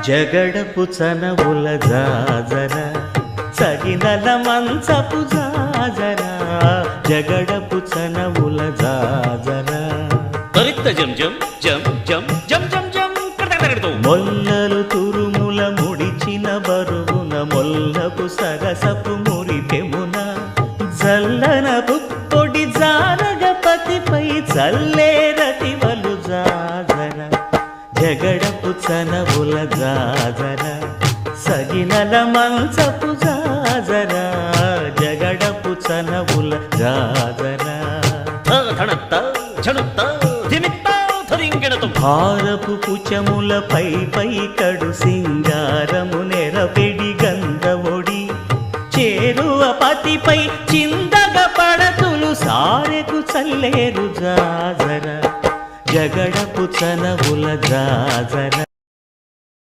జగడపు చనవుల జాజర సగినల మంచపు జాజర జగడపు చనవుల జాజర తరిత్త జం జం జం జం జం జం జం కడతకడతో మొల్లలు తురుముల ముడిచిన బరువున మొల్లపు సరసపు మురిపెమున జల్లన పుప్పొడి జానగపతిపై చల్లేరతివలు జాజర జగడపు చనవుల జాజర సగినల మంచపు జాజర జగడపు చనవుల జాజర ధనత్త ఝణుత్త ధిమిత్త ధరింకెడతో భారపు పుచముల పై పై కడు సింగారము నెరపెడి గంధవొడి చేరువ పతిపై చిందగ పడతులు సారెకు చల్లేరు జాజర జగడపు చనవుల జాజర